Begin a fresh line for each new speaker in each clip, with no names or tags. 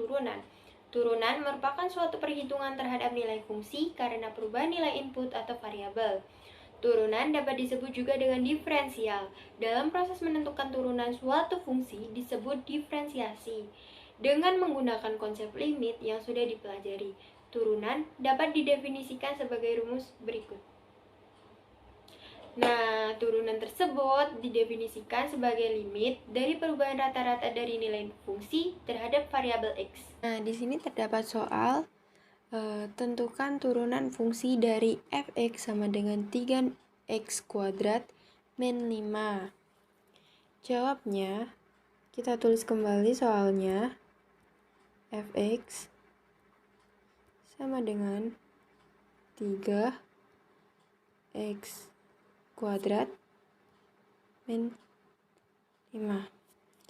turunan. Turunan merupakan suatu perhitungan terhadap nilai fungsi karena perubahan nilai input atau variabel. Turunan dapat disebut juga dengan diferensial. Dalam proses menentukan turunan suatu fungsi disebut diferensiasi. Dengan menggunakan konsep limit yang sudah dipelajari, turunan dapat didefinisikan sebagai rumus berikut. Nah, turunan tersebut didefinisikan sebagai limit dari perubahan rata-rata dari nilai fungsi terhadap variabel X. Nah, di sini terdapat soal tentukan turunan fungsi dari fx sama dengan 3x kuadrat min 5. Jawabnya, kita tulis kembali soalnya. Fx sama dengan 3x kuadrat min 5.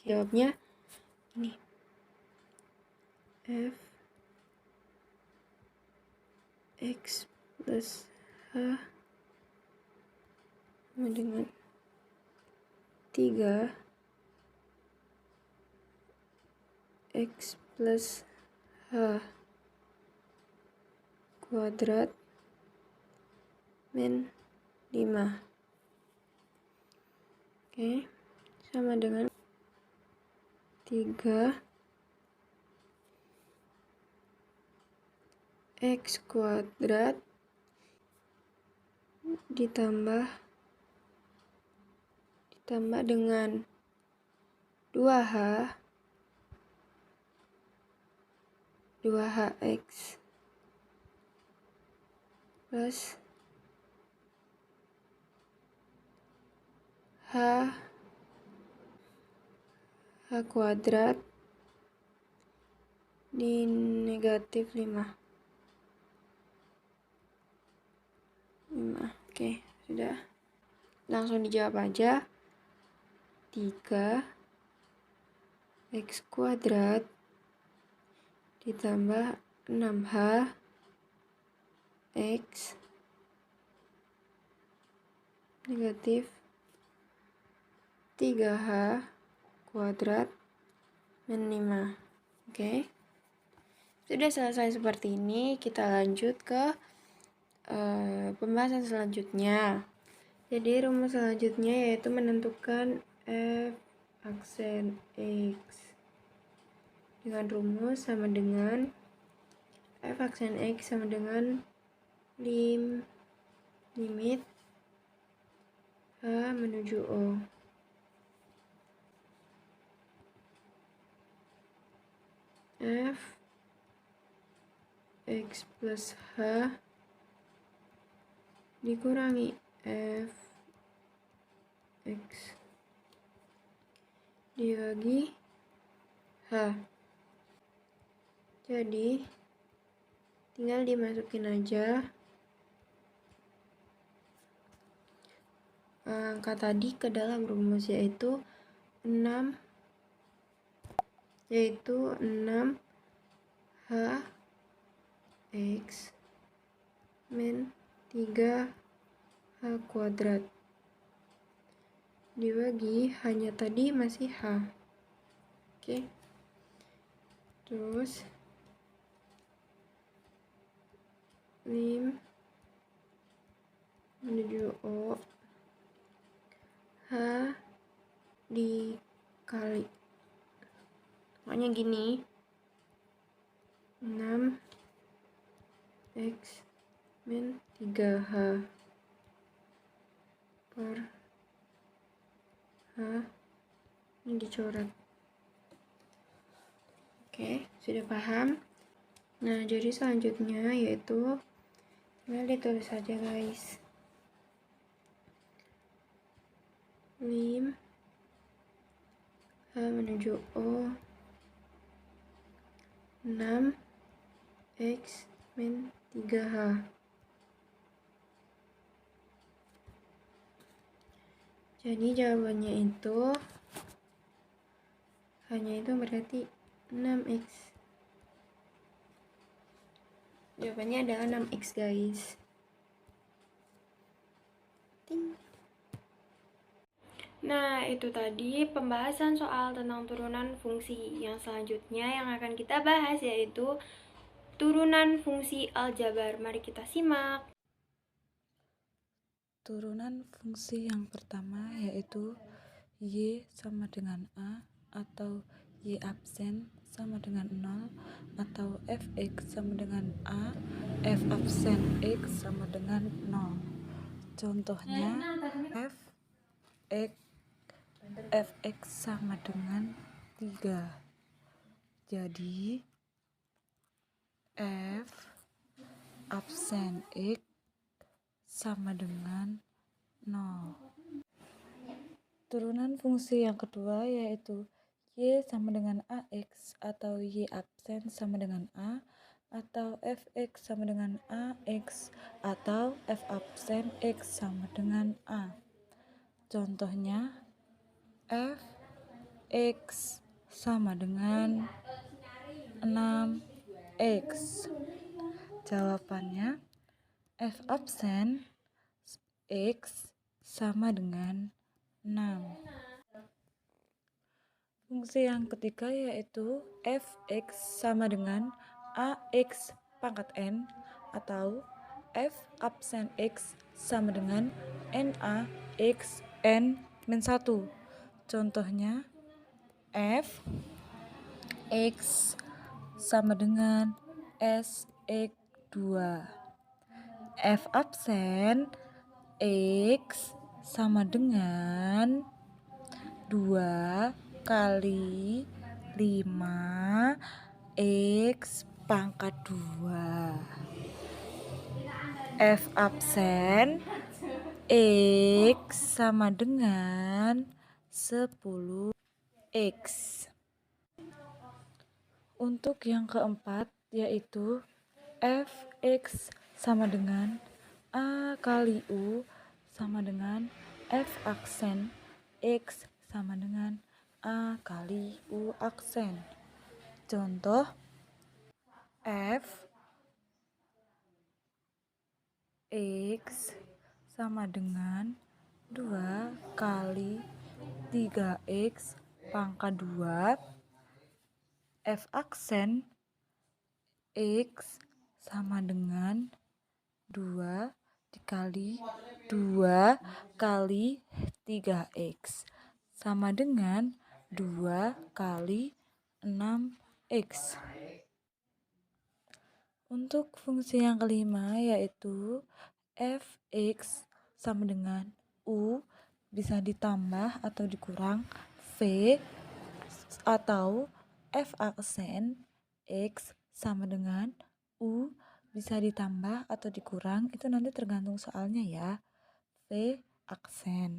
Jawabnya ini. F x plus h sama dengan 3 x plus h kuadrat min 5. Oke, sama dengan 3 x kuadrat ditambah dengan 2hx plus h kuadrat di negatif 5. Oke, sudah. Langsung dijawab aja. 3x kuadrat ditambah 6h x negatif 3h kuadrat min 5. Oke. Sudah selesai seperti ini, kita lanjut ke pembahasan selanjutnya. Jadi rumus selanjutnya yaitu menentukan f aksen x dengan rumus sama dengan f aksen x sama dengan limit h menuju o. F x plus h dikurangi f x dibagi h. Jadi tinggal dimasukin aja angka tadi ke dalam rumus, yaitu 6 h x min 3h kuadrat dibagi hanya tadi masih h. Oke. Terus lim menuju o, h dikali, makanya gini, 6x min 3h per h ini dicoret. Oke, sudah paham? Nah, jadi selanjutnya yaitu tinggal ditulis saja guys. Lim h menuju o 6x min 3h. Jadi jawabannya itu hanya itu berarti 6x. Jawabannya adalah 6x guys. Ting. Nah, itu tadi pembahasan soal tentang turunan fungsi. Yang selanjutnya yang akan kita bahas yaitu turunan fungsi aljabar. Mari kita simak.
Turunan fungsi yang pertama yaitu Y sama dengan A atau Y absen sama dengan 0 atau Fx sama dengan A, F absen X sama dengan 0. Contohnya Fx sama dengan 3. Jadi F absen X sama dengan 0. Turunan fungsi yang kedua yaitu Y sama dengan AX atau Y absen sama dengan A atau Fx sama dengan AX atau F absen X sama dengan A. Contohnya Fx sama dengan 6x. Jawabannya F absen X sama dengan 6. Fungsi yang ketiga yaitu Fx sama dengan Ax pangkat N atau F absen X sama dengan NaX N-1. Contohnya F X sama dengan Sx2. F absen X sama dengan 2 kali 5 X pangkat 2. F absen X sama dengan 10x. Untuk yang keempat yaitu Fx sama dengan A kali U sama dengan F aksen X sama dengan A kali U aksen. Contoh F X sama dengan 2 kali 3x pangkat 2. F aksen X sama dengan 2 dikali 2 kali 3x sama dengan 2 kali 6x. Untuk fungsi yang kelima yaitu Fx sama dengan U bisa ditambah atau dikurang V atau F aksen X sama dengan U bisa ditambah atau dikurang, itu nanti tergantung soalnya ya. V aksen.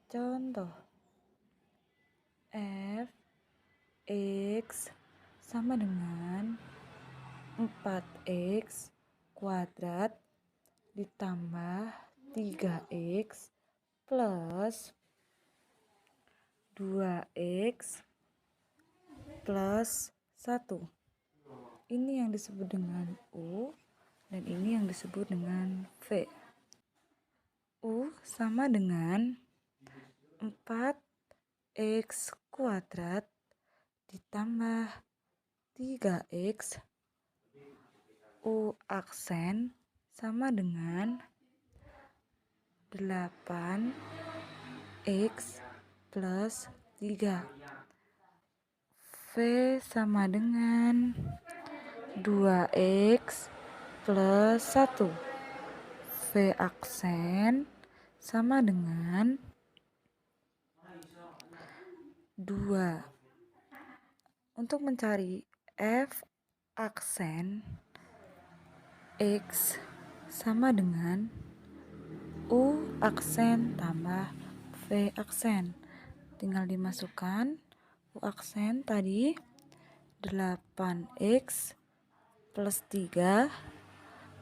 Contoh F X sama dengan 4x kuadrat ditambah 3x plus 2x plus 1. Ini yang disebut dengan U dan ini yang disebut dengan V. U sama dengan 4x kuadrat ditambah 3x U aksen sama dengan 8x plus 3. V sama dengan 2x plus 1. V aksen sama dengan 2. Untuk mencari F aksen X sama dengan U aksen tambah V aksen. Tinggal dimasukkan U aksen tadi 8x plus 3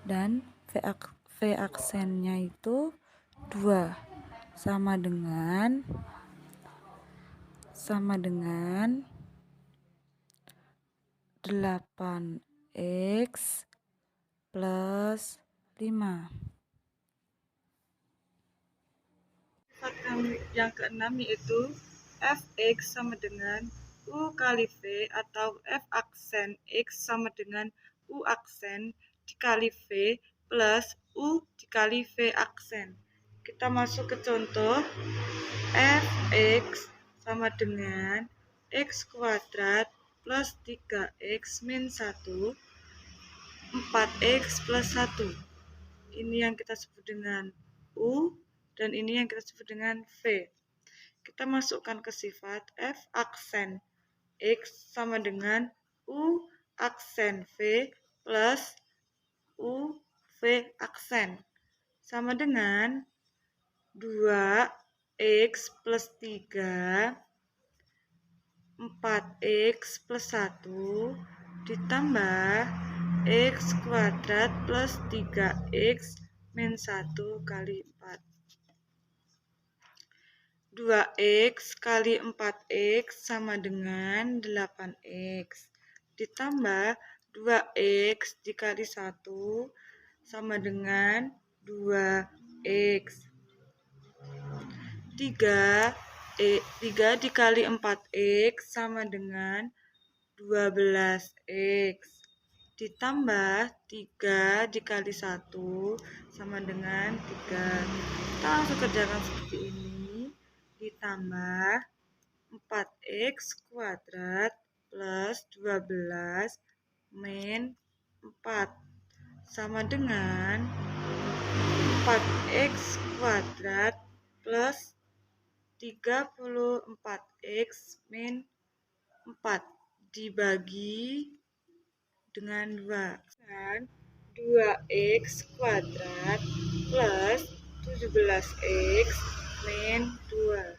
dan V aksennya itu 2 sama dengan 8x plus 5. Sifat yang keenam yaitu fx sama dengan u kali v atau f aksen x sama dengan u aksen dikali v plus u dikali v aksen. Kita masuk ke contoh. Fx sama dengan x kuadrat plus 3x min 1, 4x plus 1. Ini yang kita sebut dengan U, dan ini yang kita sebut dengan V. Kita masukkan ke sifat F aksen X sama dengan U aksen V plus U V aksen. Sama dengan 2x plus 3, 4x plus 1, ditambah x kuadrat plus 3x min 1 kali 4. 2x kali 4x sama dengan 8x, ditambah 2x dikali 1 sama dengan 2x. 3 dikali 4x sama dengan 12x, ditambah 3 dikali 1 sama dengan 3. Kita langsung kerjakan seperti ini. Ditambah 4x kuadrat plus 12 min 4 sama dengan 4x kuadrat plus 34x min 4 dibagi dengan 2. Dan 2x kuadrat plus 17x min 2.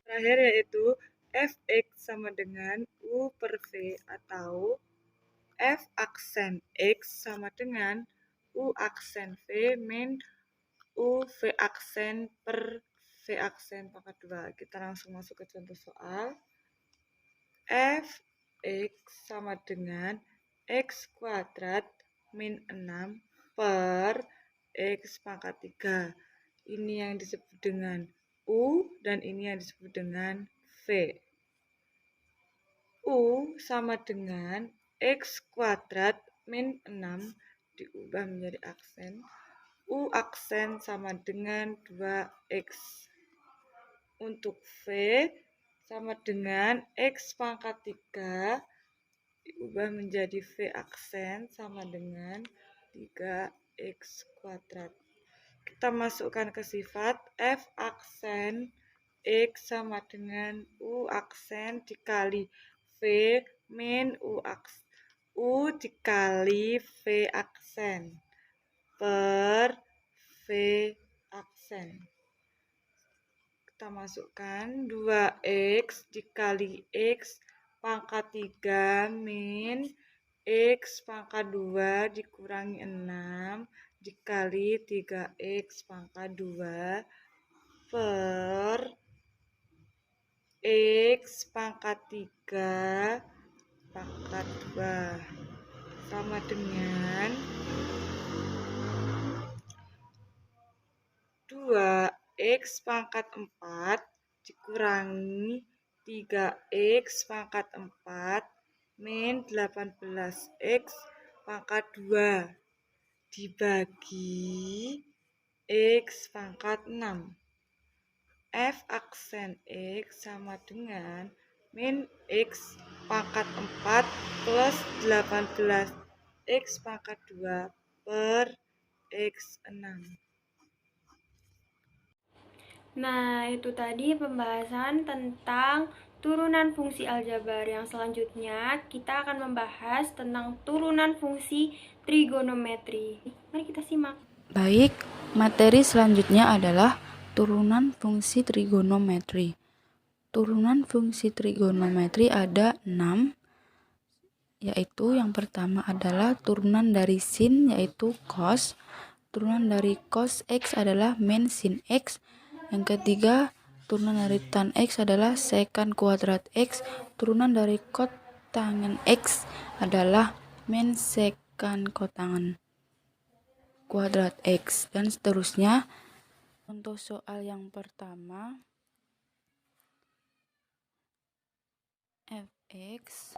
Terakhir yaitu fx sama dengan u per v atau f aksen x sama dengan u aksen v min u v aksen per v aksen pangkat 2. Kita langsung masuk ke contoh soal. Fx sama dengan x kuadrat min 6 per x pangkat 3. Ini yang disebut dengan U dan ini yang disebut dengan V. U sama dengan x kuadrat min 6 diubah menjadi aksen. U aksen sama dengan 2x. Untuk V sama dengan x pangkat 3 diubah menjadi V aksen sama dengan 3x kuadrat. Kita masukkan ke sifat F aksen X sama dengan U aksen dikali V min U dikali V aksen per V aksen. Kita masukkan 2x dikali x pangkat 3 min x pangkat 2 dikurangi 6 dikali 3x pangkat 2 per x pangkat 3 pangkat 2 sama dengan 2x pangkat 4 dikurangi 3x pangkat 4 min 18x pangkat 2 dibagi x pangkat 6. F aksen x sama dengan min x pangkat 4 plus 18x pangkat 2 per x 6.
Nah, itu tadi pembahasan tentang turunan fungsi aljabar. Yang selanjutnya kita akan membahas tentang turunan fungsi trigonometri. Mari kita simak.
Baik, materi selanjutnya adalah turunan fungsi trigonometri. Turunan fungsi trigonometri ada 6, yaitu yang pertama adalah turunan dari sin yaitu cos. Turunan dari cos x adalah min sin x. Yang ketiga, turunan dari tan x adalah secant kuadrat x. Turunan dari kotangen x adalah min secant kotangen kuadrat x, dan seterusnya. Contoh soal yang pertama, fx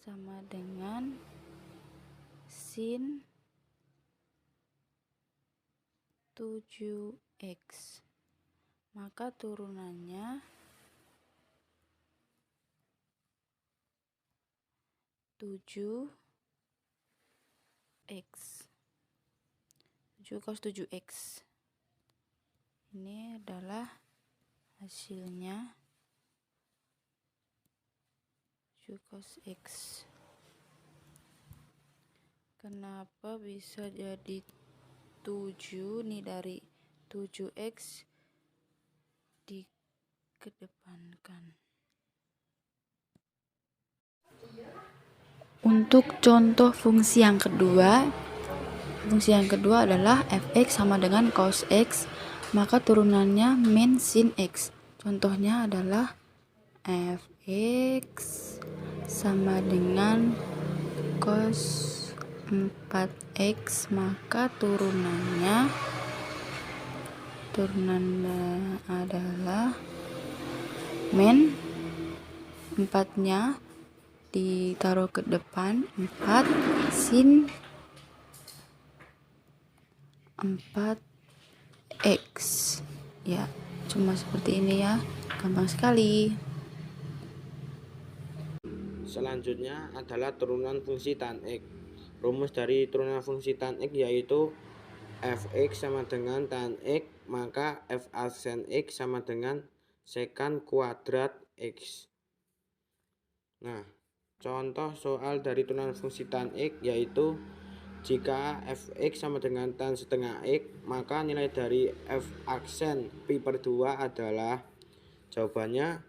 sama dengan sin 7x, maka turunannya 7x 7 cos 7x. Ini adalah hasilnya 7 cos x. Kenapa bisa jadi 7 nih, dari 7x dikedepankan. Untuk contoh fungsi yang kedua adalah fx sama dengan cos x, maka turunannya min sin x. Contohnya adalah fx sama dengan cos 4x, maka turunannya adalah min 4-nya ditaruh ke depan, 4 sin 4x. Ya, cuma seperti ini ya, gampang sekali.
Selanjutnya adalah turunan fungsi tan x. Rumus dari turunan fungsi tan x yaitu fx sama dengan tan x, maka f aksen x sama dengan sekan kuadrat x. Nah, contoh soal dari turunan fungsi tan x yaitu jika fx sama dengan tan setengah x, maka nilai dari f aksen pi per 2 adalah, jawabannya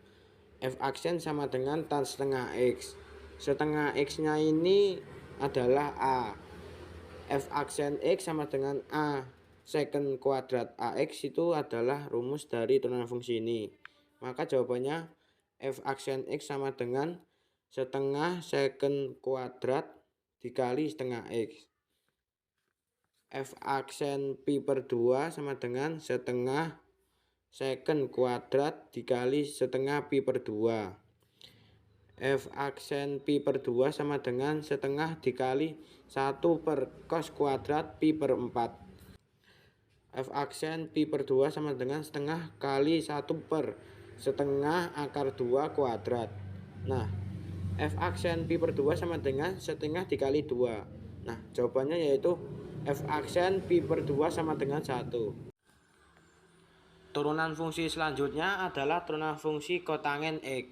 f aksen sama dengan tan setengah x. Setengah x nya ini adalah a. F aksen x sama dengan a secant kuadrat ax, itu adalah rumus dari turunan fungsi ini. Maka jawabannya f aksen x sama dengan setengah secant kuadrat dikali setengah x. F aksen pi per 2 sama dengan setengah secant kuadrat dikali setengah pi per 2. F aksen pi per 2 sama dengan setengah dikali 1 per cos kuadrat pi per 4. F aksen pi per 2 sama dengan setengah kali 1 per setengah akar 2 kuadrat. Nah, F aksen pi per 2 sama dengan setengah dikali 2. Nah, jawabannya yaitu F aksen pi per 2 sama dengan 1. Turunan fungsi selanjutnya adalah turunan fungsi kotangen x.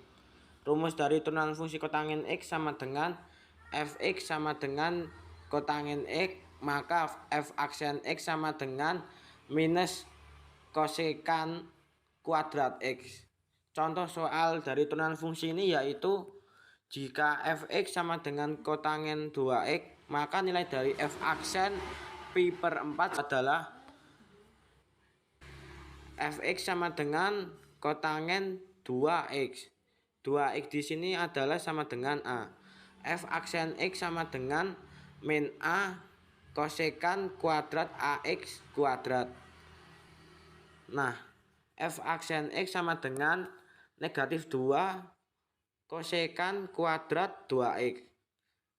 Rumus dari turunan fungsi kotangen x sama dengan fx sama dengan kotangen x, maka f aksen x sama dengan minus kosekan kuadrat x. Contoh soal dari turunan fungsi ini yaitu jika fx sama dengan kotangen 2x, maka nilai dari f aksen pi per 4 adalah fx sama dengan kotangen 2x. 2x di sini adalah sama dengan a. F aksen x sama dengan min a kosekan kuadrat ax kuadrat. Nah, f aksen x sama dengan negatif 2 kosekan kuadrat 2x.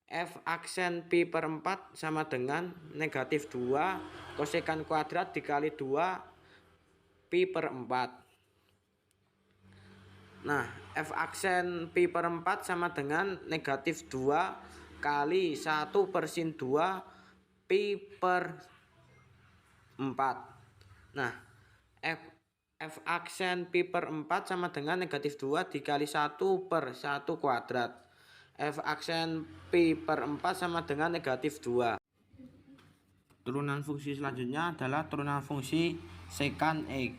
F aksen pi per 4 sama dengan negatif 2 kosekan kuadrat dikali 2 pi per 4. Nah, F aksen pi per 4 sama dengan negatif 2 kali 1 per sin 2 pi per 4. Nah, F aksen pi per 4 sama dengan negatif 2 dikali 1 per 1 kuadrat. F aksen pi per 4 sama dengan negatif 2. Turunan fungsi selanjutnya adalah turunan fungsi sekan x.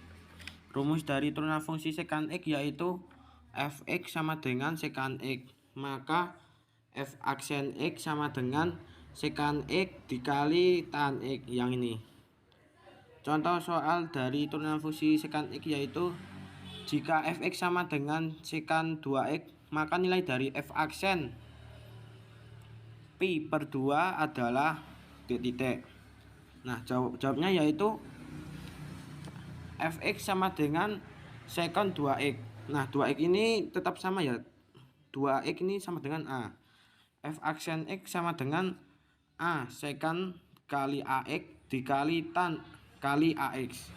Rumus dari turunan fungsi sekan x yaitu fx sama dengan sekan x, maka f aksen x sama dengan sekan x dikali tan x yang ini. Contoh soal dari turunan fungsi sekan x yaitu jika fx sama dengan sekan 2x, maka nilai dari f aksen pi per 2 adalah titik. Nah, jawabnya yaitu fx sama dengan sekon 2x. Nah, 2x ini tetap sama ya. 2x ini sama dengan A. F aksen X sama dengan A sekon kali AX dikali tan kali AX.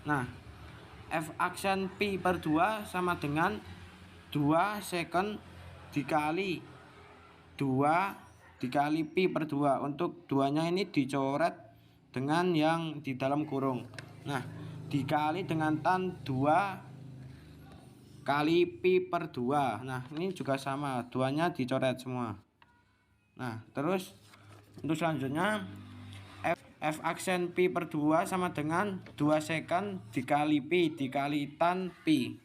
Nah, F aksen Pi per 2 sama dengan 2 sekon dikali 2 dikali Pi per 2. Untuk duanya ini dicoret dengan yang di dalam kurung. Nah, dikali dengan tan 2 kali Pi per 2. Nah, ini juga sama, duanya dicoret semua. Nah, terus untuk selanjutnya F aksen Pi per 2 sama dengan 2 sekon dikali Pi dikali tan Pi.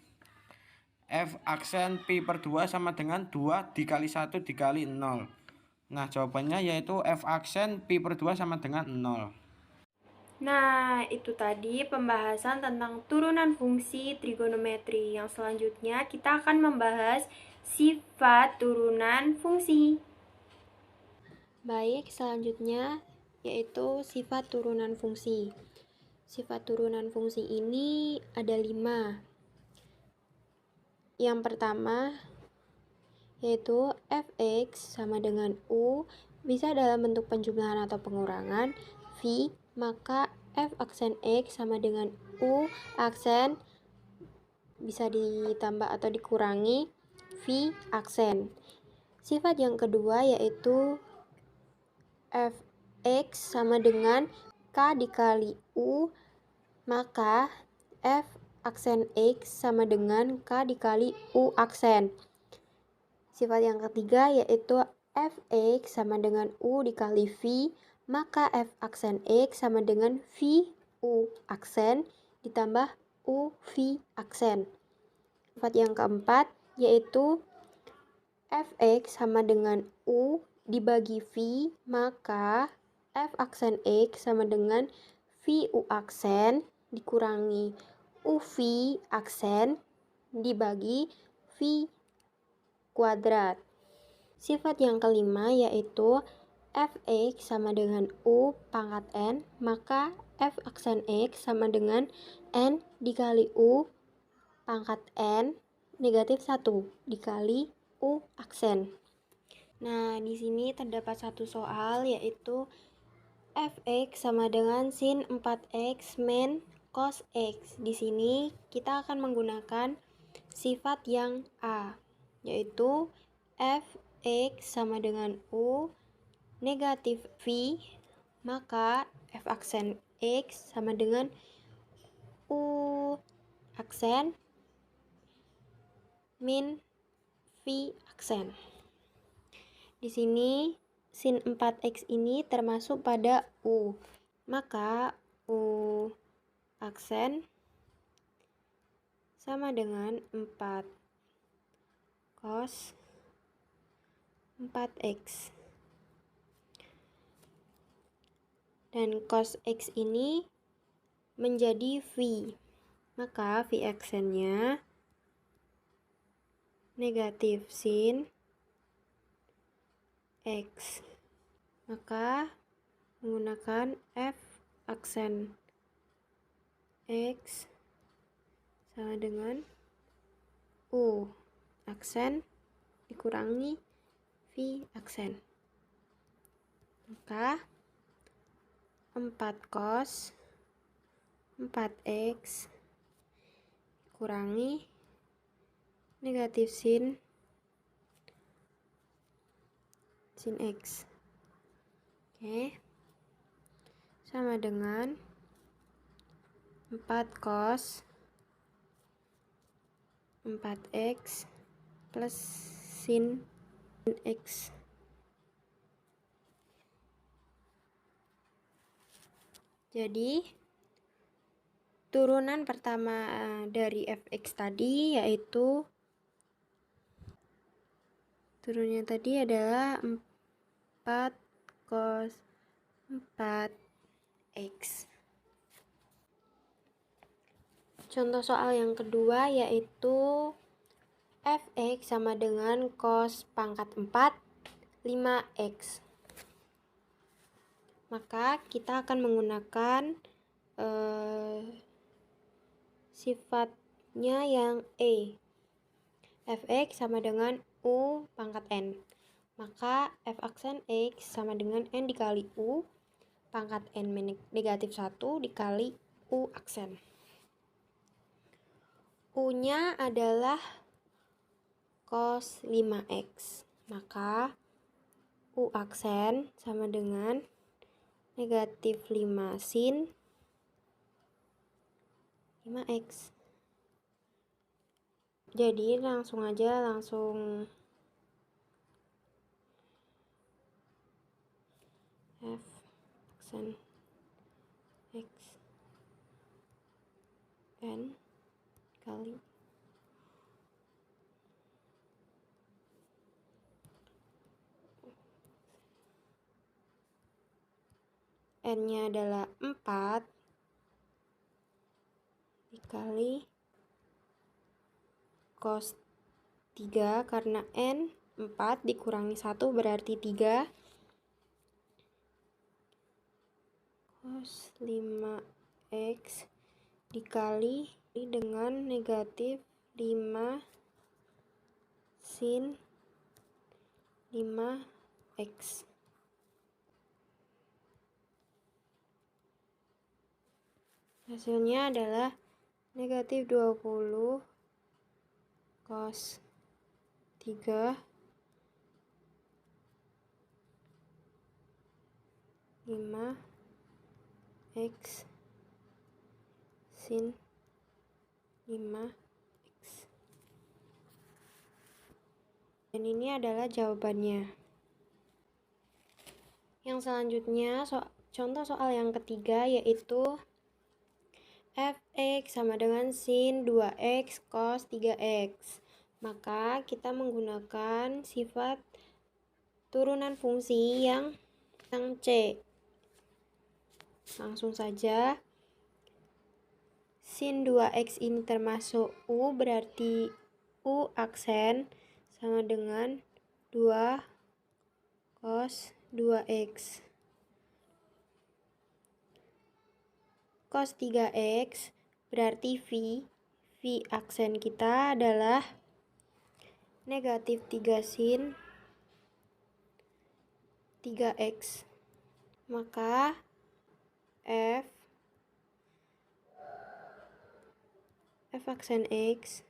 F aksen Pi per 2 sama dengan 2 dikali 1 dikali 0. Nah, jawabannya yaitu F aksen Pi per 2 sama dengan 0.
Nah, itu tadi pembahasan tentang turunan fungsi trigonometri. Yang selanjutnya kita akan membahas sifat turunan fungsi. Baik, selanjutnya yaitu sifat turunan fungsi. Sifat turunan fungsi ini ada 5. Yang pertama yaitu fx sama dengan u bisa dalam bentuk penjumlahan atau pengurangan v, maka f aksen x sama dengan u aksen bisa ditambah atau dikurangi v aksen. Sifat yang kedua yaitu fx sama dengan k dikali u, maka f aksen x sama dengan k dikali u aksen. Sifat yang ketiga yaitu fx sama dengan u dikali v, maka f aksen x sama dengan v u aksen ditambah u v aksen. Sifat yang keempat yaitu fx sama dengan u dibagi v, maka f aksen x sama dengan v u aksen dikurangi u v aksen dibagi v kuadrat. Sifat yang kelima yaitu fx sama dengan u pangkat n, maka f aksen x sama dengan n dikali u pangkat n negatif 1 dikali u aksen. Nah, di sini terdapat satu soal yaitu fx sama dengan sin 4x min cos x. Di sini kita akan menggunakan sifat yang A, yaitu fx sama dengan u negatif v, maka f aksen x sama dengan u aksen min v aksen. Di sini sin 4x ini termasuk pada u, maka u aksen sama dengan 4 cos 4x. Dan cos x ini menjadi v, maka v aksennya negatif sin x, maka menggunakan f aksen x sama dengan u aksen dikurangi v aksen, maka 4 cos 4x kurangi negatif sin x. Oke. Sama dengan 4 cos 4x plus sin x. Jadi turunan pertama dari fx tadi yaitu turunnya tadi adalah 4 cos 4x. Contoh soal yang kedua yaitu fx sama dengan cos pangkat 4 5x. Maka kita akan menggunakan sifatnya yang E. Fx sama dengan U pangkat N. Maka F aksen X sama dengan N dikali U pangkat N negatif 1 dikali U aksen. U-nya adalah cos 5X. Maka U aksen sama dengan negatif 5 sin 5X. Jadi langsung F aksen X N kali N-nya adalah 4 dikali cos 3 karena N 4 dikurangi 1 berarti 3 cos 5X dikali dengan negatif 5 sin 5X. Hasilnya adalah negatif 20 cos 3 5X sin 5X. Dan ini adalah jawabannya. Yang selanjutnya contoh soal yang ketiga yaitu Fx sama dengan sin 2x cos 3x. Maka kita menggunakan sifat turunan fungsi yang C. Langsung saja. Sin 2x ini termasuk U, berarti U aksen sama dengan 2 cos 2x. Cos 3x berarti V aksen kita adalah negatif 3 sin 3x. Maka F aksen X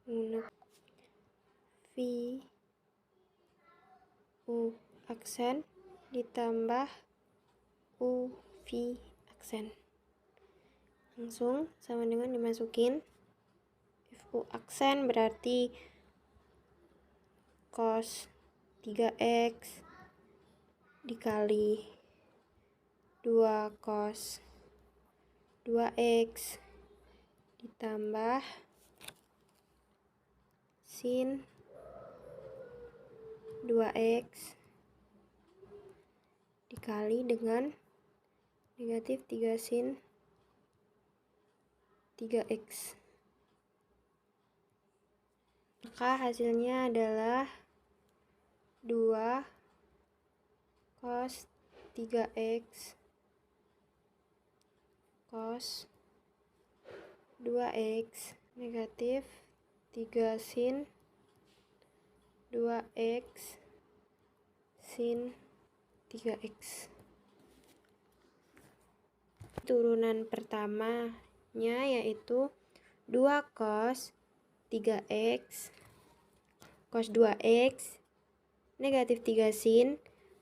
menggunakan V U aksen ditambah U V aksen. Langsung sama dengan dimasukin F U aksen berarti cos 3x dikali 2 cos 2x ditambah sin 2x dikali dengan negatif 3 sin 3x. Maka hasilnya adalah 2 cos 3x cos 2x negatif 3 sin 2x sin 3x. Turunan pertamanya yaitu 2 cos 3x cos 2x negatif 3 sin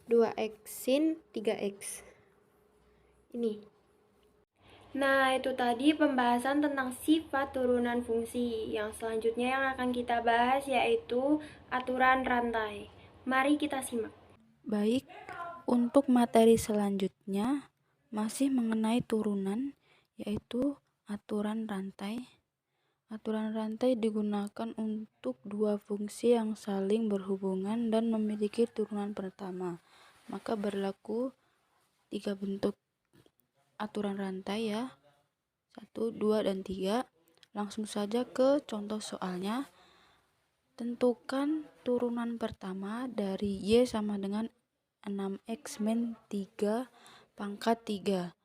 2x sin 3x. Ini. Nah, itu tadi pembahasan tentang sifat turunan fungsi. Yang selanjutnya yang akan kita bahas yaitu aturan rantai. Mari kita simak.
Baik, untuk materi selanjutnya masih mengenai turunan, yaitu aturan rantai. Aturan rantai digunakan untuk dua fungsi yang saling berhubungan dan memiliki turunan pertama. Maka berlaku 3 bentuk aturan rantai ya, 1, 2, dan 3. Langsung saja ke contoh soalnya. Tentukan turunan pertama dari Y sama dengan 6x min 3 pangkat 3.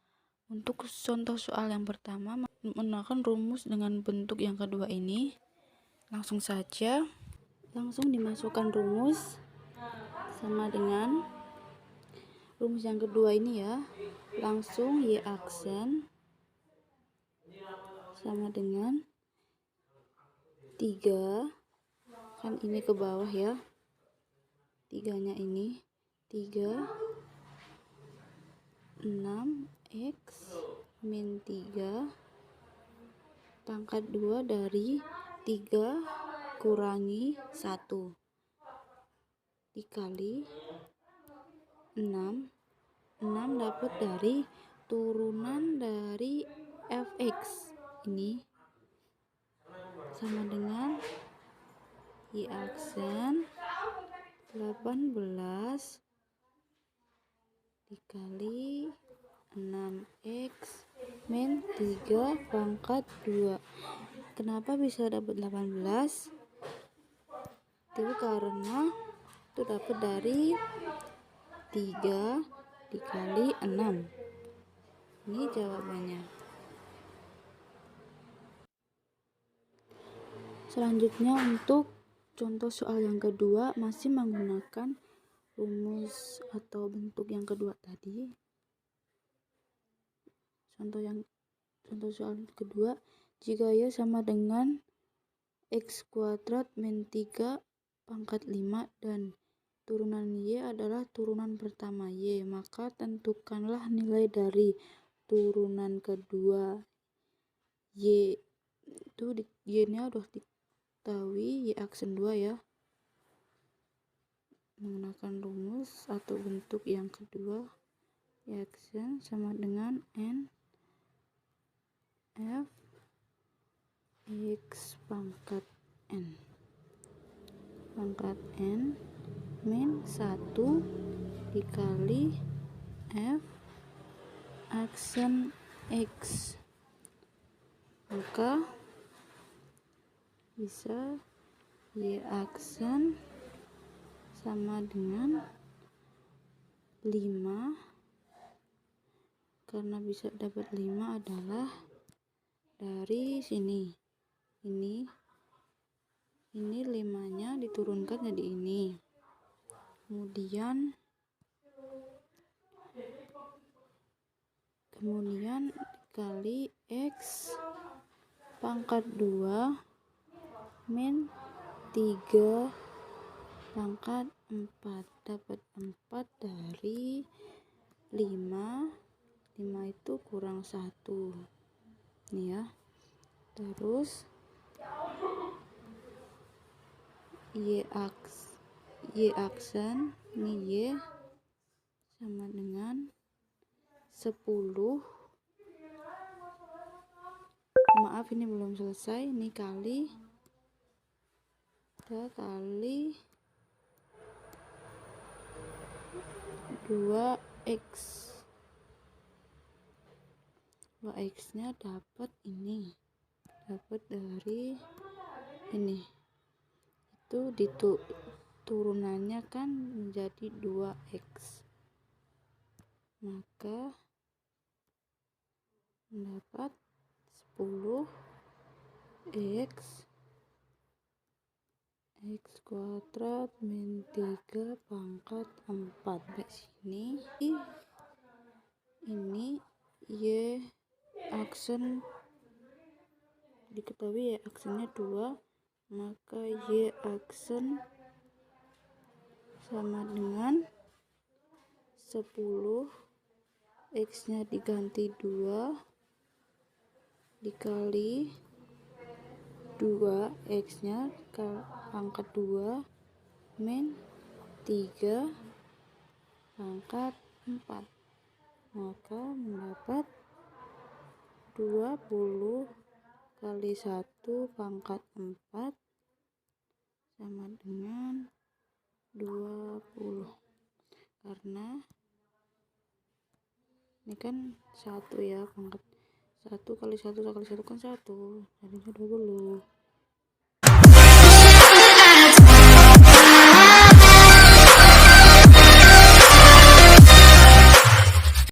Untuk contoh soal yang pertama, menggunakan rumus dengan bentuk yang kedua ini. Langsung saja, langsung dimasukkan rumus sama dengan rumus yang kedua ini ya. Langsung y aksen sama dengan 3, kan ini ke bawah ya, 3-nya ini 3 6x min 3 pangkat 2 dari 3 kurangi 1 dikali 6 dapat dari turunan dari fx ini sama dengan y aksen 18 dikali 6x min 3 pangkat 2. Kenapa bisa dapat 18? Itu karena itu dapat dari 3 dikali 6. Ini jawabannya. Selanjutnya untuk contoh soal yang kedua masih menggunakan rumus atau bentuk yang kedua tadi. Contoh soal kedua, jika y sama dengan x kuadrat min 3 pangkat 5 dan turunan y adalah turunan pertama y, maka tentukanlah nilai dari turunan kedua y. Itu y-nya udah diketahui, y aksen 2 ya. Menggunakan rumus atau bentuk yang kedua, y aksen sama dengan n f x pangkat n min 1 dikali f aksen x, maka bisa y aksen sama dengan 5, karena bisa dapat 5 adalah dari sini, ini 5-nya diturunkan jadi ini, kemudian dikali x pangkat 2 min 3 pangkat 4, dapat 4 dari 5 itu kurang 1 nih ya. Terus y aksen nih y sama dengan 10, maaf ini belum selesai, ini kali 2x, 2x nya dapat ini, dapat dari ini, itu turunannya kan menjadi 2x, maka mendapat 10x kuadrat min 3 pangkat 4. Di sini ini y aksen diketahui, y aksennya 2, maka y aksen sama dengan 10, x nya diganti 2 dikali 2, x nya pangkat 2 min 3 pangkat 4, maka mendapat 20 kali 1 pangkat 4 sama dengan 20, karena ini kan 1 ya, pangkat 1 kali 1 kan 1, jadinya 20.